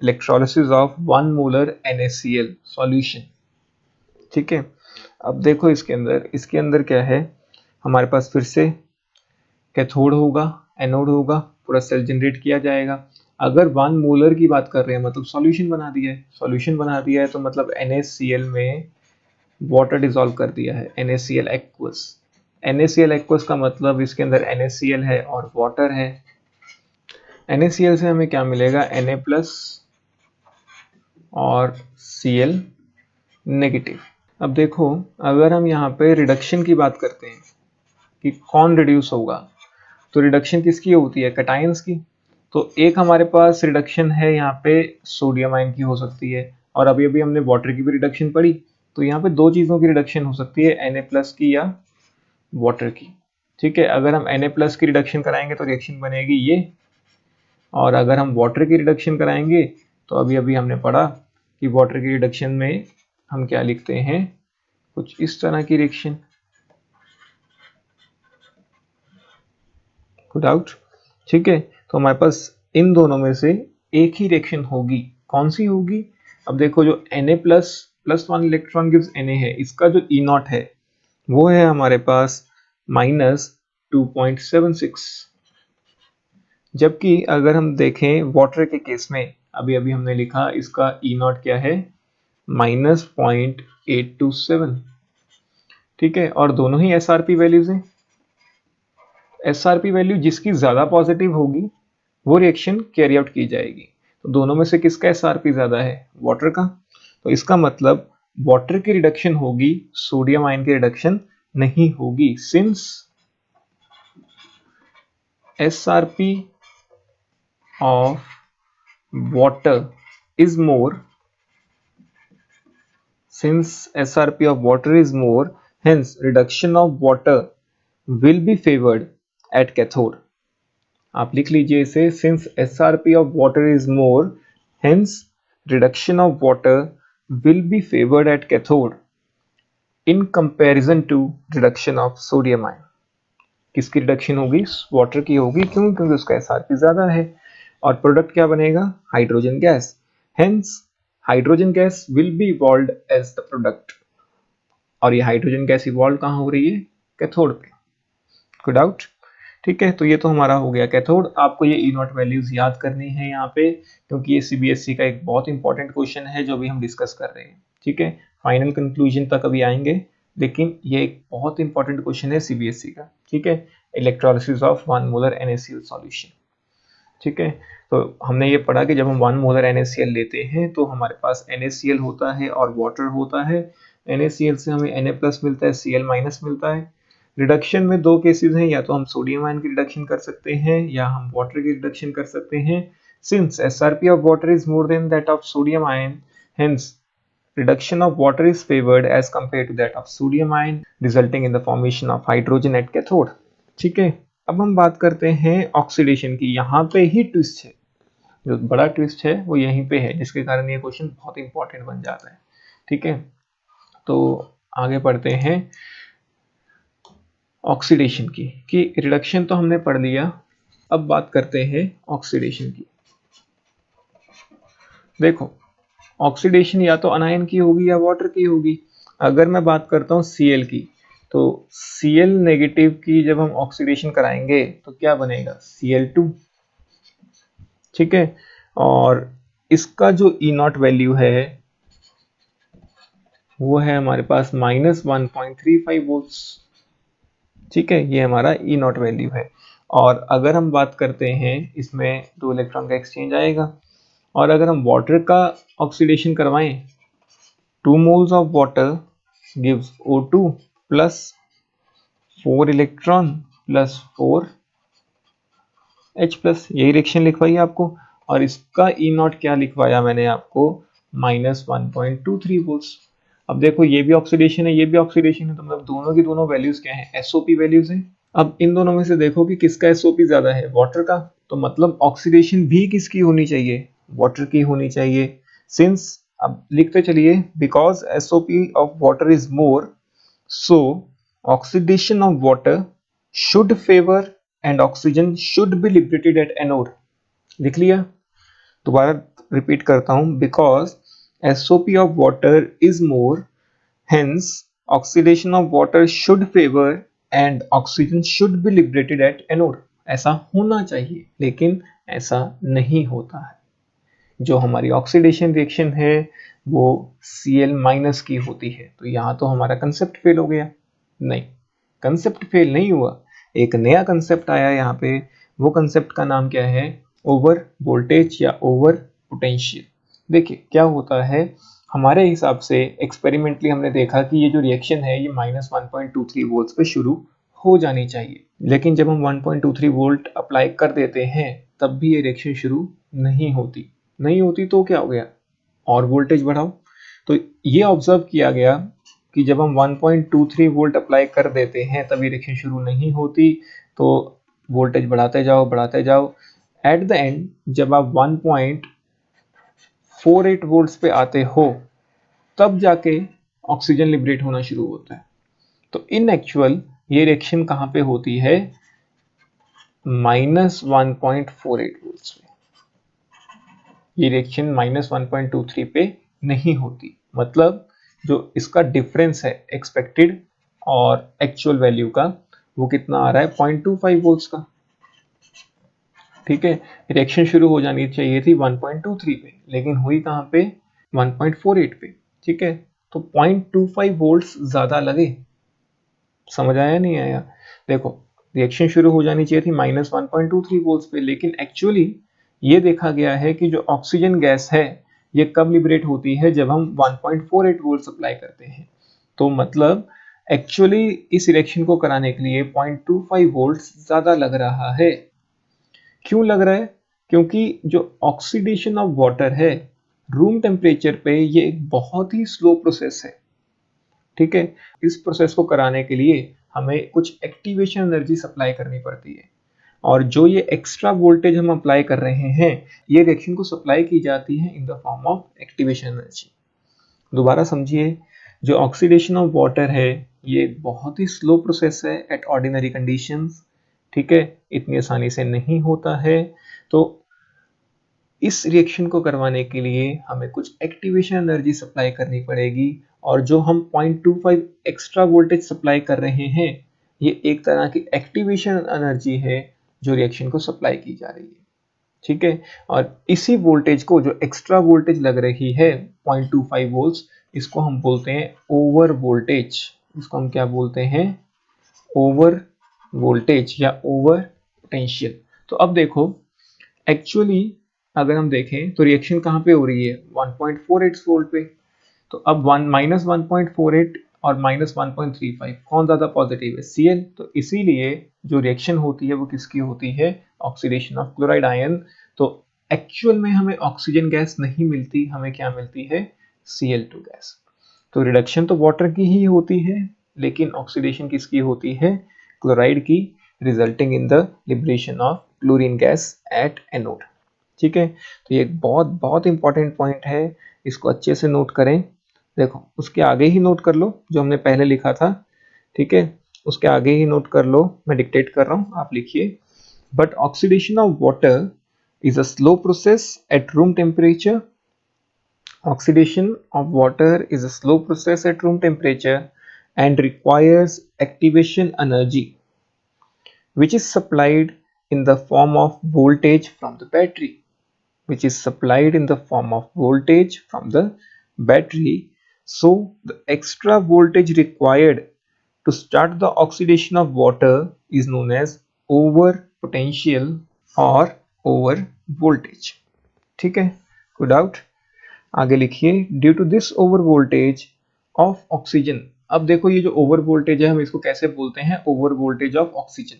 Electrolysis of 1 molar NaCl solution. ठीक है, अब देखो इसके अंदर क्या है, हमारे पास फिर से कैथोड होगा, एनोड होगा, पूरा सेल जनरेट किया जाएगा। अगर 1 मोलर की बात कर रहे हैं मतलब सॉल्यूशन बना दिया है, तो मतलब NaCl में वाटर डिसॉल्व कर दिया है, NaCl एक्वस। NaCl एक्वस का मतलब इसके अंदर NaCl है और वाटर है। NaCl से हमें क्या मिलेगा, Na प्लस और Cl नेगेटिव। अब देखो अगर हम यहाँ पे रिडक्शन की बात करते हैं कि कौन रिड्यूस होगा, तो रिडक्शन किसकी होती है, कैटायंस की। तो एक हमारे पास रिडक्शन है यहाँ पे सोडियम आयन की हो सकती है, और अभी अभी हमने वाटर की भी रिडक्शन पढ़ी, तो यहाँ पे दो चीज़ों की रिडक्शन हो सकती है, Na प्लस की या वाटर की। ठीक है, अगर हम Na प्लस की रिडक्शन कराएंगे तो रिएक्शन बनेगी ये, और अगर हम वाटर की रिडक्शन कराएंगे तो अभी अभी हमने पढ़ा कि वाटर की रिडक्शन में हम क्या लिखते हैं, कुछ इस तरह की रिएक्शन। Good out. ठीक है, तो हमारे पास इन दोनों में से एक ही रिएक्शन होगी, कौन सी होगी। अब देखो जो Na plus plus 1 electron gives Na है, इसका जो E नॉट है वो है हमारे पास -2.76, जबकि अगर हम देखें वाटर के केस में, अभी अभी हमने लिखा इसका E नॉट क्या है, -0.827। ठीक है, और दोनों ही SRP वैल्यूज हैं। SRP वैल्यू जिसकी ज्यादा पॉजिटिव होगी वो रिएक्शन कैरी आउट की जाएगी। तो दोनों में से किसका SRP ज्यादा है, वाटर का। तो इसका मतलब वाटर की रिडक्शन होगी, सोडियम आयन की रिडक्शन नहीं होगी, since SRP of water is more, hence reduction of water will be favored at cathode। आप लिख लीजिए इसे, since SRP of water is more, hence reduction of water will be favored at cathode in comparison to reduction of sodium ion। किसकी reduction होगी, water की होगी, क्यों, क्योंकि उसका SRP ज्यादा है। और प्रोडक्ट क्या बनेगा, hydrogen gas, hence hydrogen gas will be evolved as the product. और ये हाइड्रोजन गैस इवॉल्व कहाँ हो रही है, कैथोड पे। Good out. ठीक है, तो ये तो हमारा हो गया कैथोड। आपको ये E नॉट वैल्यूज याद करनी है यहाँ पे, क्योंकि ये CBSE का एक बहुत इंपॉर्टेंट क्वेश्चन है जो भी हम डिस्कस कर रहे हैं। ठीक है, फाइनल कंक्लूजन तक अभी आएंगे, लेकिन ये एक बहुत इंपॉर्टेंट क्वेश्चन है CBSE का। ठीक है, electrolysis of 1 molar NaCl solution. ठीक है, तो हमने ये पढ़ा कि जब हम 1 मोलर NaCl लेते हैं तो हमारे पास NaCl होता है और वाटर होता है। NaCl से हमें Na प्लस मिलता है, Cl माइनस मिलता है। रिडक्शन में दो केसेस हैं, या तो हम सोडियम आयन की रिडक्शन कर सकते हैं या हम वाटर की रिडक्शन कर सकते हैं। Since SRP of water is more than that of sodium ion, hence reduction of water is favored as compared to that of sodium ion, resulting in the formation of hydrogen at cathode। ठीक है, अब हम बात करते हैं oxidation की। यहाँ पे ही ट्विस्ट है, जो बड़ा ट्विस्ट है वो यहीं पे है, जिसके कारण ये क्वेश्चन बहुत इंपॉर्टेंट बन जाता है। ठीक है, तो आगे पढ़ते हैं ऑक्सीडेशन की, कि रिडक्शन तो हमने पढ़ लिया, अब बात करते हैं ऑक्सीडेशन की। देखो ऑक्सीडेशन या तो अनायन की होगी या वाटर की होगी। अगर मैं बात करता हूँ Cl की, तो Cl नेगेटिव की जब हम ऑक्सीडेशन कराएंगे तो क्या बनेगा, Cl2। ठीक है, और इसका जो E नॉट वैल्यू है वो है हमारे पास -1.35 वोल्ट्स। ठीक है, ये हमारा E नॉट वैल्यू है। और अगर हम बात करते हैं, इसमें दो इलेक्ट्रॉन का एक्सचेंज आएगा, और अगर हम वाटर का ऑक्सीडेशन करवाएं, 2 moles of water gives O2 plus 4 electron plus 4 H plus, यही रिएक्शन लिखवाई आपको। और इसका E नॉट क्या लिखवाया मैंने आपको, -1.23 वोल्ट्स। अब देखो ये भी ऑक्सीडेशन है, ये भी ऑक्सीडेशन है, तो मतलब दोनों की दोनों वैल्यूज क्या है, SOP वैल्यूज हैं। अब इन दोनों में से देखो कि किसका SOP ज्यादा है, वाटर का। तो मतलब ऑक्सीडेशन भी किसकी होनी चाहिए, वाटर की होनी चाहिए। सिंस, अब लिखते चलिए, because SOP of water is more, so oxidation of water should favour and oxygen should be liberated at anode. लिख लिया, दोबारा रिपीट करता हूँ, because SOP of water is more, hence oxidation of water should favor and oxygen should be liberated at anode. ऐसा होना चाहिए, लेकिन ऐसा नहीं होता है। जो हमारी ऑक्सीडेशन रिएक्शन है वो Cl माइनस की होती है। तो यहाँ तो हमारा कंसेप्ट फेल हो गया। नहीं, कंसेप्ट फेल नहीं हुआ, एक नया कंसेप्ट आया यहाँ पे। वो कंसेप्ट का नाम क्या है? ओवर वोल्टेज या ओवर पोटेंशियल। देखिए क्या होता है, हमारे हिसाब से एक्सपेरिमेंटली हमने देखा कि ये जो रिएक्शन है ये -1.23 वोल्ट पे शुरू हो जानी चाहिए, लेकिन जब हम 1.23 वोल्ट अप्लाई कर देते हैं तब भी ये रिएक्शन शुरू नहीं होती तो क्या हो गया? और वोल्टेज बढ़ाओ। तो ये ऑब्जर्व किया गया कि जब हम 1.23 वोल्ट अप्लाई कर देते हैं तब ये रिएक्शन शुरू नहीं होती, तो वोल्टेज बढ़ाते जाओ। एट द एंड जब आप 1.48 वोल्ट्स पे आते हो तब जाके ऑक्सीजन लिबरेट होना शुरू होता है। तो इन एक्चुअल ये रिएक्शन कहाँ पे होती है? -1.48 वोल्ट्स पे। ये रिएक्शन -1.23 पे नहीं होती। मतलब जो इसका डिफरेंस है एक्सपेक्टेड और एक्चुअल वैल्यू का, वो कितना आ रहा है? 0.25 वोल्ट्स का। ठीक है, रिएक्शन शुरू हो जानी चाहिए थी 1.23 पे, लेकिन हुई कहाँ पे? 1.48 पे। ठीक है, तो 0.25 वोल्ट्स ज्यादा लगे। समझ आया नहीं आया? देखो, रिएक्शन शुरू हो जानी चाहिए थी -1.23 वोल्ट्स पे, लेकिन एक्चुअली ये देखा गया है कि जो ऑक्सीजन गैस है ये कब लिबरेट होती है? जब हम 1.48 वोल्ट अप्लाई करते हैं। तो मतलब एक्चुअली इस रिएक्शन को कराने के लिए 0.25 वोल्ट ज्यादा लग रहा है। क्यों लग रहा है? क्योंकि जो ऑक्सीडेशन ऑफ वाटर है रूम टेम्परेचर पे ये एक बहुत ही स्लो प्रोसेस है। ठीक है, इस प्रोसेस को कराने के लिए हमें कुछ एक्टिवेशन एनर्जी सप्लाई करनी पड़ती है, और जो ये एक्स्ट्रा वोल्टेज हम अप्लाई कर रहे हैं ये रिएक्शन को सप्लाई की जाती है in the form of activation energy. दोबारा समझिए, जो ऑक्सीडेशन ऑफ वाटर है ये बहुत ही स्लो प्रोसेस है एट ऑर्डिनरी कंडीशंस। ठीक है, इतनी आसानी से नहीं होता है। तो इस रिएक्शन को करवाने के लिए हमें कुछ एक्टिवेशन एनर्जी सप्लाई करनी पड़ेगी, और जो हम 0.25 एक्स्ट्रा वोल्टेज सप्लाई कर रहे हैं ये एक तरह की एक्टिवेशन एनर्जी है जो रिएक्शन को सप्लाई की जा रही है। ठीक है, और इसी वोल्टेज को, जो एक्स्ट्रा वोल्टेज लग रही है 0.25 वोल्ट्स, इसको हम बोलते हैं ओवर वोल्टेज। इसको हम क्या बोलते हैं? ओवर वोल्टेज या ओवर पोटेंशियल। तो अब देखो, एक्चुअली अगर हम देखें तो रिएक्शन कहाँ पे हो रही है? 1.48 वोल्ट पे। तो अब -1.48 और -1.35 कौन ज्यादा पॉजिटिव है? Cl। तो इसीलिए जो रिएक्शन होती है वो किसकी होती है? Oxidation of chloride ion. तो एक्चुअल में हमें ऑक्सीजन गैस नहीं मिलती, हमें क्या मिलती है? Cl2 gas. तो रिडक्शन तो वाटर की ही होती है, लेकिन ऑक्सीडेशन किसकी होती है? क्लोराइड की, resulting in the liberation of chlorine gas at anode. ठीक है, तो ये एक बहुत बहुत इंपॉर्टेंट पॉइंट है, इसको अच्छे से नोट करें। देखो, उसके आगे ही नोट कर लो जो हमने पहले लिखा था। ठीक है, उसके आगे ही नोट कर लो, मैं डिक्टेट कर रहा हूं, आप लिखिए। But oxidation of water is a slow process at room temperature. Oxidation of water is a slow process at room temperature and requires activation energy, which is supplied in the form of voltage from the battery. Which is supplied in the form of voltage from the battery. So the extra voltage required to start the oxidation of water is known as over potential or over voltage. ठीक है, कोई doubt? आगे लिखिए, due to this over voltage of oxygen. अब देखो, ये जो over voltage है हम इसको कैसे बोलते हैं? Over voltage of oxygen.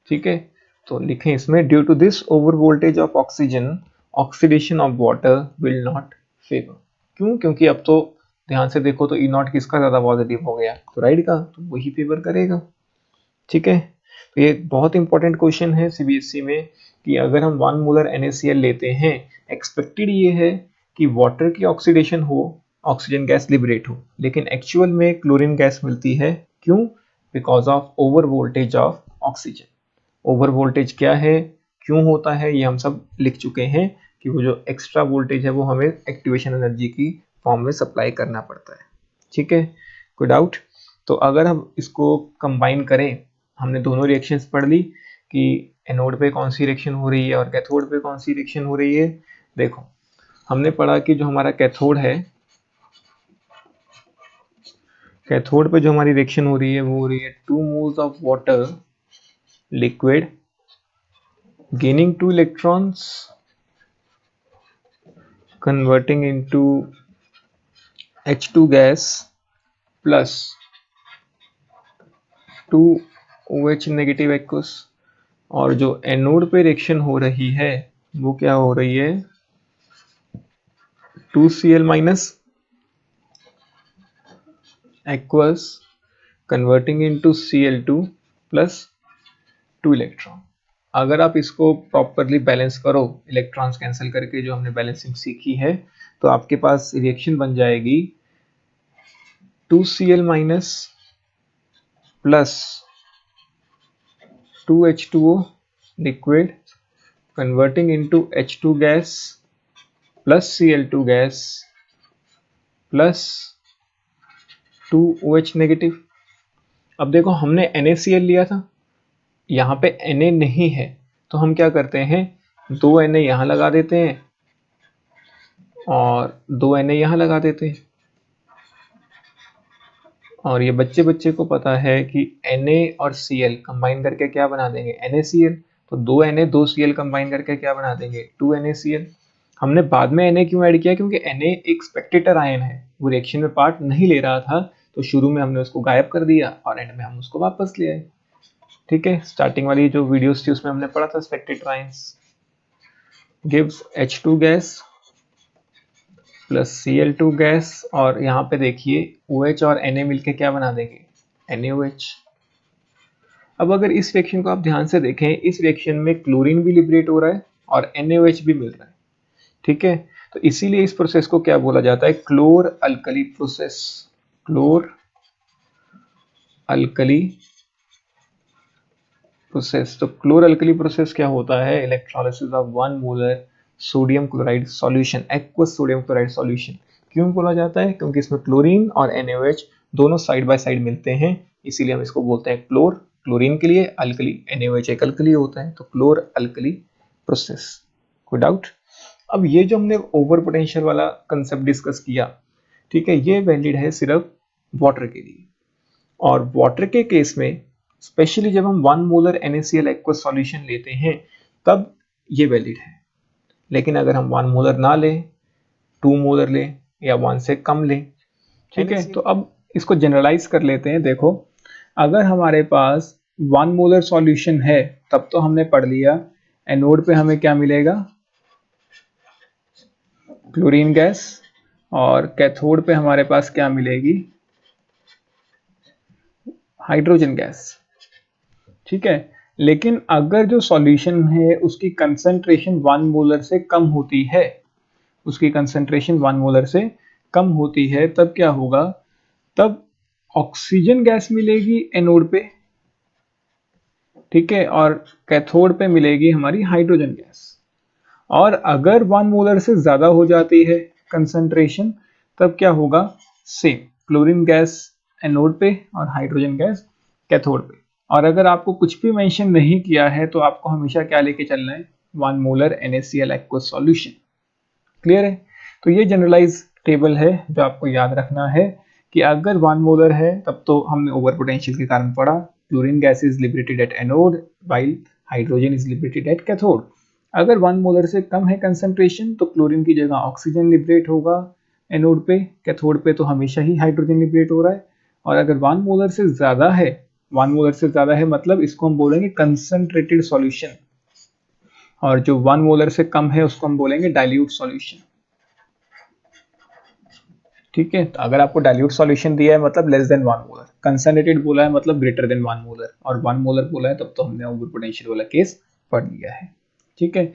ठीक है, तो लिखें इसमें, due to this over voltage of oxygen oxidation of water will not favour. क्यों? क्योंकि अब तो ध्यान से देखो तो ई नॉट किसका ज्यादा पॉजिटिव हो गया? क्लोराइड का, तो वही फेवर करेगा। ठीक है, तो ये बहुत इंपॉर्टेंट क्वेश्चन है सीबीएसई में कि अगर हम 1 मोलर NaCl लेते हैं, एक्सपेक्टेड ये है कि वाटर की ऑक्सीडेशन हो, ऑक्सीजन गैस लिबरेट हो, लेकिन एक्चुअल में क्लोरीन गैस मिलती है। क्यों? Because of over voltage of oxygen. Over voltage क्या है, क्यों होता है, ये हम सब लिख चुके हैं कि वो जो एक्स्ट्रा वोल्टेज है वो हमें एक्टिवेशन एनर्जी की फॉर्म में सप्लाई करना पड़ता है। ठीक है, कोई डाउट? तो अगर हम इसको कंबाइन करें, हमने दोनों रिएक्शंस पढ़ ली कि एनोड पे कौन सी रिएक्शन हो रही है और कैथोड पे कौन सी रिएक्शन हो रही है। देखो, हमने पढ़ा कि जो हमारा कैथोड है, कैथोड पे जो हमारी रिएक्शन हो रही है वो हो रही है 2 moles of water liquid gaining 2 electrons, converting into H2 gas plus 2 OH negative aqueous. और जो एनोड पे रिएक्शन हो रही है वो क्या हो रही है, 2Cl minus aqueous converting into Cl2 plus 2 electron. अगर आप इसको प्रॉपरली बैलेंस करो, इलेक्ट्रॉन्स कैंसिल करके जो हमने बैलेंसिंग सीखी है, तो आपके पास रिएक्शन बन जाएगी 2Cl minus plus 2H2O liquid converting into H2 gas plus Cl2 gas plus 2OH negative. अब देखो, हमने NaCl लिया था, यहाँ पे Na नहीं है, तो हम क्या करते हैं, 2 Na यहाँ लगा देते हैं और 2 Na यहाँ लगा देते हैं। और ये बच्चे बच्चे को पता है कि Na और Cl कंबाइन करके क्या बना देंगे, NaCl। तो 2 Na 2 Cl कंबाइन करके क्या बना देंगे, 2 NaCl। हमने बाद में Na क्यों ऐड किया, क्योंकि Na एक स्पेक्टेटर आयन है, वो रिएक्शन में पार्ट नहीं ले रहा था, तो शुरू में हमने उसको गायब कर दिया और एंड में हम उसको वापस ले आए। ठीक है, स्टार्टिंग वाली जो वीडियोस थी उसमें हमने पढ़ा था Spectator ions gives H2 gas plus Cl2 gas, और यहाँ पे देखिए OH और Na मिलके क्या बना देंगे, NaOH। अब अगर इस रिएक्शन को आप ध्यान से देखें, इस रिएक्शन में क्लोरीन भी लिबरेट हो रहा है और NaOH भी मिल रहा है। ठीक है, तो इसीलिए इस प्रोसेस को क्या बोला जाता है, क्लोर अल्कली प्रोसेस। क्लोर alkali process. तो क्लोर अल्कली प्रोसेस क्या होता है, electrolysis of 1 molar sodium chloride solution, aqueous sodium chloride solution. क्यों बोला जाता है, क्योंकि इसमें क्लोरीन और NaOH दोनों साइड बाय साइड मिलते हैं, इसीलिए हम इसको बोलते हैं क्लोर। क्लोरीन के लिए अल्कली, NaOH एक अल्कली होता है, तो क्लोर अल्कली प्रोसेस। कोई डाउट? अब ये जो हमने ओवर पोटेंशियल वाला कंसेप्ट डिस्कस किया, ठीक है, ये वैलिड है सिर्फ वाटर के लिए। और वाटर के केस में स्पेशली जब हम 1 मोलर NaCl एक्वस सॉल्यूशन लेते हैं तब ये वैलिड है। लेकिन अगर हम 1 मोलर ना लें, 2 मोलर लें या 1 से कम लें, ठीक है, तो अब इसको जनरलाइज कर लेते हैं। देखो, अगर हमारे पास 1 मोलर सॉल्यूशन है तब तो हमने पढ़ लिया एनोड पे हमें क्या मिलेगा, क्लोरीन गैस, और कैथोड पे हमारे पास क्या मिलेगी, हाइड्रोजन गैस। ठीक है, लेकिन अगर जो सॉल्यूशन है उसकी कंसंट्रेशन 1 मोलर से कम होती है, उसकी कंसंट्रेशन 1 मोलर से कम होती है, तब क्या होगा, तब ऑक्सीजन गैस मिलेगी एनोड पे, ठीक है, और कैथोड पे मिलेगी हमारी हाइड्रोजन गैस। और अगर 1 मोलर से ज्यादा हो जाती है कंसंट्रेशन, तब क्या होगा, सेम क्लोरीन गैस एनोड पे और हाइड्रोजन गैस कैथोड पे। और अगर आपको कुछ भी मेंशन नहीं किया है तो आपको हमेशा क्या लेके चलना है, 1 molar NaCl aqueous solution. Clear है? तो ये जनरलाइज टेबल है जो आपको याद रखना है कि अगर 1 मोलर है तब तो हमने ओवर पोटेंशियल के कारण पढ़ा, chlorine gas is liberated at anode while hydrogen is liberated at cathode. अगर 1 मोलर से कम है कंसंट्रेशन तो क्लोरीन की जगह ऑक्सीजन लिबरेट होगा एनोड पे, कैथोड पे तो हमेशा ही हाइड्रोजन लिबरेट हो रहा है। और अगर 1 मोलर से ज्यादा है, 1 मोलर से ज्यादा है मतलब इसको हम बोलेंगे कंसंट्रेटेड सॉल्यूशन, और जो 1 मोलर से कम है उसको हम बोलेंगे डाइल्यूट सॉल्यूशन। ठीक है, तो अगर आपको डाइल्यूट सॉल्यूशन दिया है मतलब लेस देन 1 मोलर, कंसंट्रेटेड बोला है मतलब ग्रेटर देन 1 मोलर, और 1 मोलर बोला है तब तो हमने ओवर पोटेंशियल वाला केस पढ़ लिया है। ठीक है।